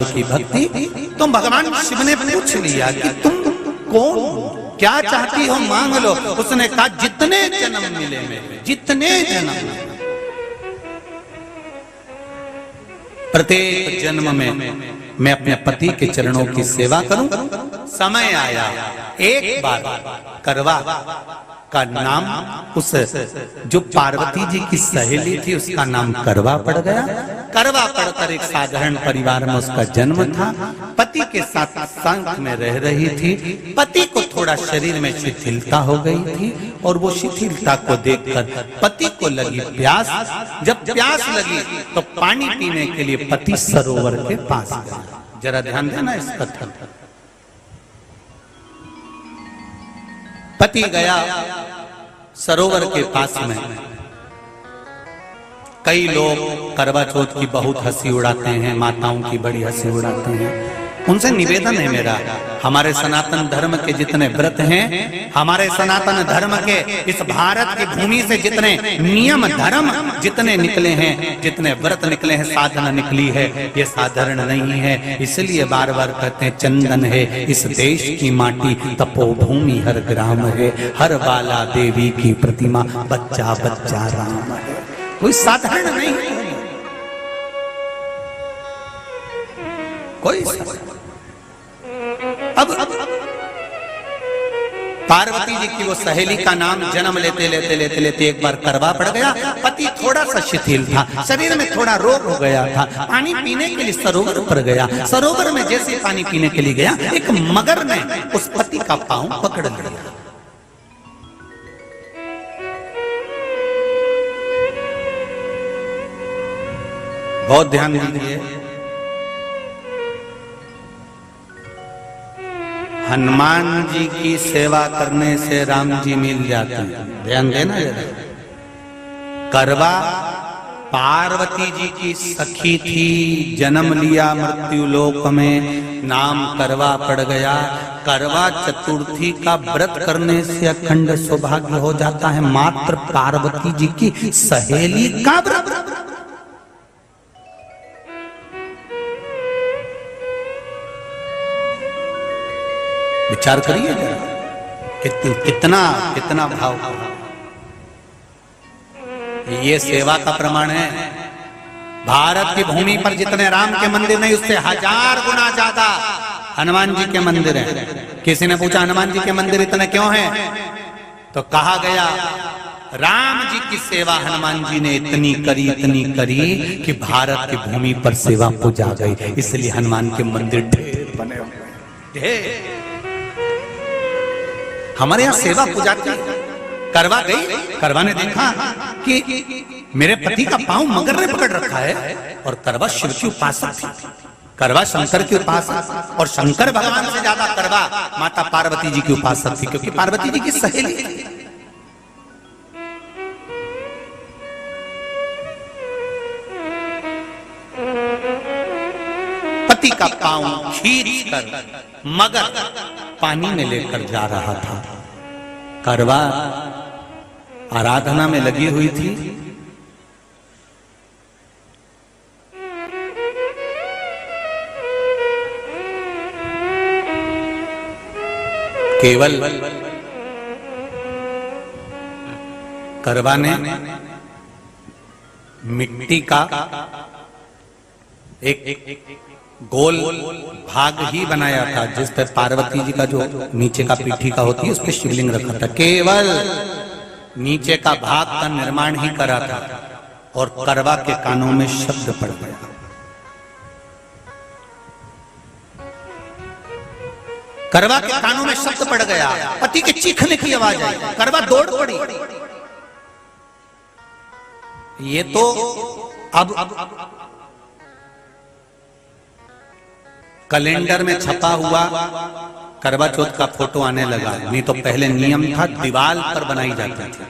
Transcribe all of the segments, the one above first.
की भक्ति। तो भगवान शिव ने पूछ लिया कि तुम कौन, क्या चाहती हो मांग लो। उसने कहा जितने जन्म मिले मेरे, जितने जन्म, प्रत्येक जन्म में मैं अपने पति के चरणों की सेवा करूं। समय आया एक बार करवा का नाम, उस जो पार्वती जी की सहेली थी उसका नाम करवा पड़ गया। करवा पड़कर एक साधारण परिवार में उसका जन्म था। पति के साथ संग में रह रही थी। पति को थोड़ा शरीर में शिथिलता हो गई थी और वो शिथिलता को देखकर पति को लगी प्यास। जब प्यास लगी तो पानी पीने के लिए पति सरोवर के पास गया। जरा ध्यान देना इस कथन। पति गया सरोवर के पास में। कई लोग करवा चौथ की बहुत हंसी उड़ाते हैं, माताओं की बड़ी हंसी उड़ाते हैं। उनसे निवेदन है मेरा, हमारे सनातन धर्म के जितने व्रत हैं, हमारे सनातन धर्म के इस भारत की भूमि से जितने नियम धर्म जितने निकले हैं, जितने व्रत निकले हैं, साधना निकली है, ये साधारण नहीं है। इसलिए बार बार कहते हैं चंदन है इस देश की माटी, तपोभूमि हर ग्राम है, हर बाला देवी की प्रतिमा, बच्चा बच्चा राम है। कोई साधारण नहीं है, कोई अब पार्वती जी की वो सहेली का नाम जन्म लेते लेते लेते लेते एक बार करवा पड़ गया। पति थोड़ा सा शिथिल था, शरीर में थोड़ा रोग हो गया था। पानी पीने के लिए सरोवर पर गया। सरोवर में जैसे पानी पीने के लिए गया, एक मगर ने उस पति का पांव पकड़ लिया। बहुत ध्यान दीजिए, हनुमान जी की सेवा करने से राम जी मिल जाते हैं। ध्यान देना जरा। करवा पार्वती जी की सखी थी, जन्म लिया मृत्यु लोक में, नाम करवा पड़ गया। करवा चतुर्थी का व्रत करने से अखंड सौभाग्य हो जाता है। मात्र पार्वती जी की सहेली का व्रत। विचार करिए जरा, कितना कितना भाव। ये सेवा का प्रमाण है। भारत की भूमि पर जितने राम के मंदिर नहीं, उससे 1000 गुना ज्यादा हनुमान जी के मंदिर हैं। किसी ने पूछा हनुमान जी के मंदिर इतने क्यों हैं, तो कहा गया राम जी की सेवा हनुमान जी ने इतनी करी कि भारत की भूमि पर सेवा पूजा गई। इसलिए हनुमान के मंदिर ढेर बने हुए, ढेर। हमारे यहाँ सेवा पूजा की। करवा गई, करवा ने देखा कि मेरे पति का पांव मगर ने पकड़ रखा है, और करवा शिव की उपासक थी। करवा शंकर की उपासक, और शंकर भगवान से ज्यादा करवा माता पार्वती जी की उपासक थी, क्योंकि पार्वती जी की सहेली थी। पति का पांव खींच कर मगर पानी में लेकर जा रहा था। करवा आराधना में लगी हुई थी। केवल करवा ने मिट्टी का एक गोल भाग ही बनाया था, जिस पर पार्वती जी का जो नीचे का पीठी का होती है उस पर शिवलिंग रखा था। केवल नीचे का भाग का निर्माण ही करा था, और करवा के कानों में शब्द पड़ गया। करवा के कानों में शब्द पड़ गया, पति के चीखने की आवाज आई। करवा दौड़ पड़ी। ये तो अब कैलेंडर में छपा हुआ करवा चौथ का फोटो आने लगा, नहीं तो पहले नियम था दीवार पर बनाई जाती थी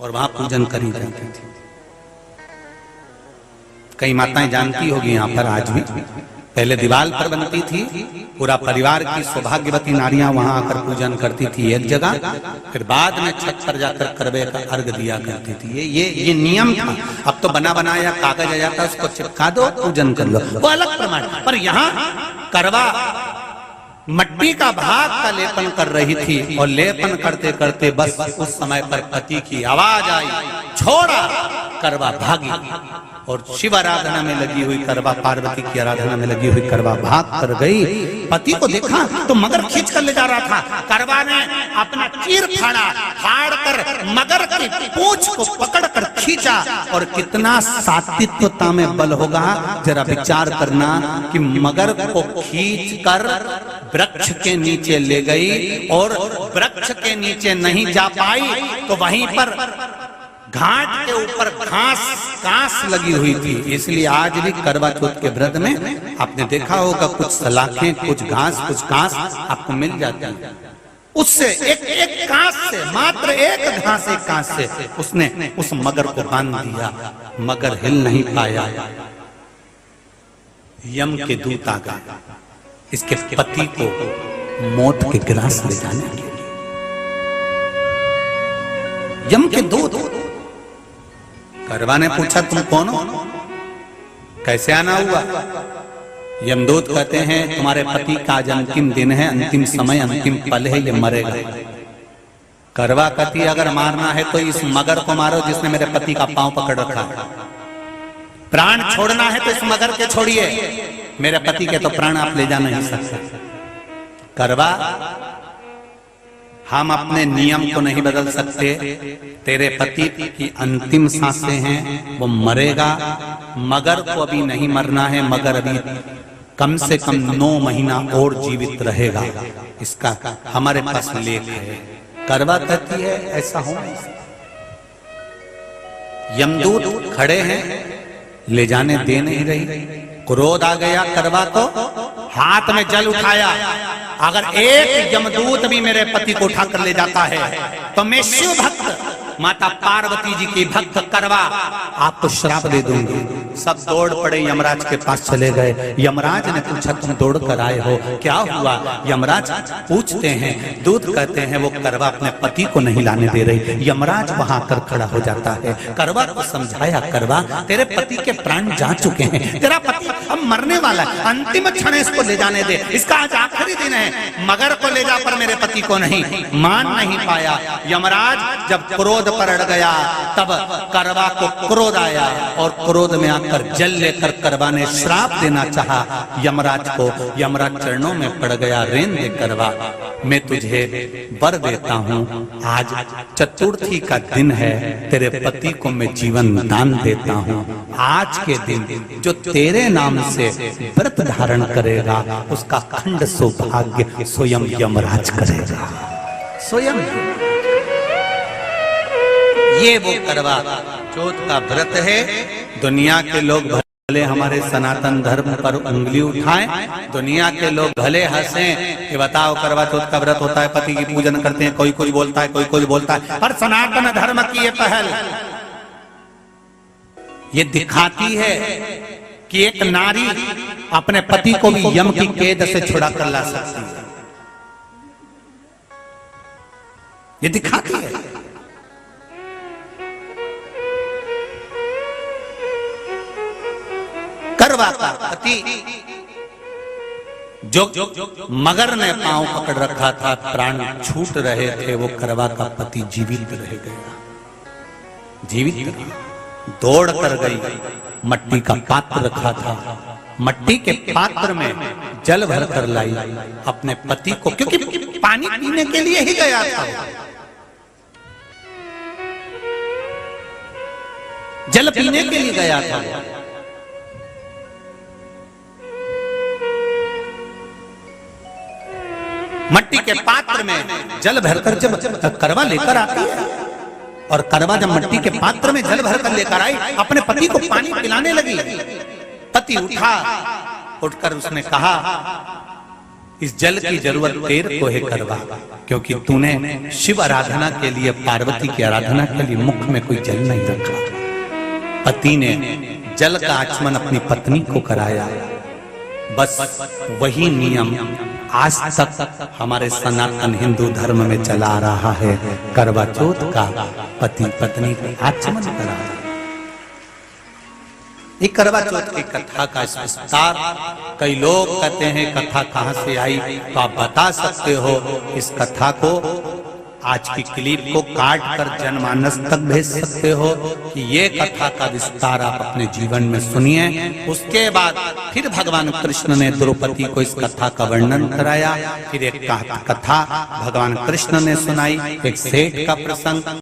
और वहां पूजन करी जाती थी। कई माताएं जानती होगी यहाँ पर आज भी, पहले दीवार पर बनती थी, पूरा परिवार की सौभाग्यवती नारियां वहां आकर पूजन करती थी एक जगह, फिर बाद में छत पर जाकर करवे का अर्घ दिया करती थी। ये नियम था। अब तो बना बनाया कागज आ जाता, उसको चिपका दो, पूजन कर लो, वो अलग प्रमाण। पर यहाँ करवा मट्टी का भाग का लेपन कर रही थी, और लेपन करते करते बस उस समय पर पति की आवाज आई, छोड़ा, करवा भागी। और शिव आराधना में लगी हुई करवा, पार्वती की आराधना में लगी हुई करवा भाग कर गई। पति को देखा तो मगर खींच कर ले जा रहा था। करवा ने अपना चीर फाड़ा, फाड़ कर मगर की पूंछ को पकड़ कर खींचा। और कितना सात्विकता में बल होगा, जरा विचार करना कि मगर को खींच कर वृक्ष के नीचे ले गई, और वृक्ष के नीचे नहीं जा पाई तो वहीं पर घाट के ऊपर घास लगी हुई थी। इसलिए आज भी करवा चौथ के व्रत में आपने देखा होगा, कुछ सलाखें, कुछ घास आपको मिल जाती है। उससे एक घास से, मात्र एक घास, एक घास से उसने उस मगर को बांध दिया। मगर हिल नहीं पाया। यम के दूत आ गए इसके पति को मौत के ग्रास ले जाने के लिए। यम के दूत। करवा ने पूछा, तुम कौन हो, कैसे आना हुआ? यमदूत कहते हैं, तुम्हारे पति का आज अंतिम दिन है, अंतिम समय, अंतिम पल है, ये मरेगा। करवा कहती, अगर मारना है तो इस मगर को मारो जिसने मेरे पति का पांव पकड़ रखा। प्राण छोड़ना है तो इस मगर के छोड़िए, मेरे पति के तो प्राण आप ले जा नहीं सकते। करवा, हम अपने नियम को नहीं बदल सकते। तेरे पति की अंतिम सांसें हैं, वो मरेगा। मगर को अभी नहीं मरना है, मगर अभी कम से कम 9 महीना और जीवित रहेगा। इसका हमारे पास लेख है। करवा कहती है, ऐसा हो नहीं सकता। यमदूत खड़े हैं, ले जाने दे नहीं रही। क्रोध आ गया करवा को, हाथ में जल उठाया। अगर एक यमदूत भी मेरे पति को उठाकर ले जाता है तो मैं शिव भक्त माता पार्वती जी की भक्त करवा आपको श्राप दे दूंगी। सब दौड़ पड़े, यमराज के पास चले गए। यमराज ने पूछा, तुम दौड़ कर आए हो, क्या हुआ? यमराज पूछते हैं, दूत कहते हैं, वो करवा अपने पति को नहीं लाने दे रही। यमराज वहां कर खड़ा हो जाता है। करवा को समझाया, करवा तेरे पति के प्राण जा चुके हैं, तेरा पति अब मरने वाला है, अंतिम क्षण इसको ले जाने दे, इसका आज आखिरी दिन है, मगर को ले जा, पर मेरे पति को नहीं। मान नहीं पाया। यमराज जब क्रोध पर अड़ गया, तब करवा को क्रोध आया, और क्रोध में आकर जल लेकर करवा ने श्राप देना चाहा यमराज को। यमराज चरणों में पड़ गया, रेन दे करवा, मैं तुझे वर देता हूँ, आज चतुर्थी का दिन है, तेरे पति को मैं जीवन दान देता हूँ। आज के दिन जो तेरे नाम से व्रत धारण करेगा, उसका खंड सौभाग्य स्वयं यमराज करेगा। स्वयं ये वो करवा चौथ का व्रत है। दुनिया के लोग भले हमारे सनातन धर्म पर उंगली उठाएं, दुनिया के लोग भले हंसें कि बताओ करवा चौथ का व्रत होता है, पति की पूजन करते हैं, कोई कुछ बोलता है, कोई कुछ बोलता है, पर सनातन धर्म की ये पहल ये दिखाती है कि एक नारी अपने पति को भी यम की कैद से छुड़ा कर ला सकती है। ये दिखाती है। करवा का पति जो मगर ने पांव पकड़ रखा था, प्राण छूट रहे थे, वो करवा का पति जीवित रह गया। जीवित दौड़ कर गई, मट्टी का पात्र रखा था, मट्टी के पात्र में जल भर कर लाई अपने पति को, क्योंकि पानी पीने के लिए ही गया था, जल पीने के लिए गया था। मट्टी के पात्र में जल भरकर जब करवा लेकर आती है, और करवा जब मट्टी के पात्र में जल भरकर लेकर आई, अपने पति को पानी पिलाने लगी। पति उठा, उठकर उसने कहा, इस जल की जरूरत तेरे को है करवा, क्योंकि तूने शिव आराधना के लिए, पार्वती की आराधना के लिए मुख में कोई जल नहीं रखा। पति ने जल का आचमन अपनी पत्नी को कराया। बस वही नियम आज तक हमारे सनातन हिंदू धर्म में चला आ रहा है। करवा चौथ का पति पत्नी को आचमन करा। ये करवा चौथ की कथा का विस्तार कई लोग कहते हैं कथा कहां से आई, तो आप बता सकते हो इस कथा को, आज की क्लिप को काट कर जनमानस तक भेज सकते हो कि ये कथा का विस्तार आप अपने जीवन में सुनिए। उसके बाद फिर भगवान कृष्ण ने द्रौपदी को इस कथा का वर्णन कराया। फिर एक कथा भगवान कृष्ण ने सुनाई, एक सेठ का प्रसंग।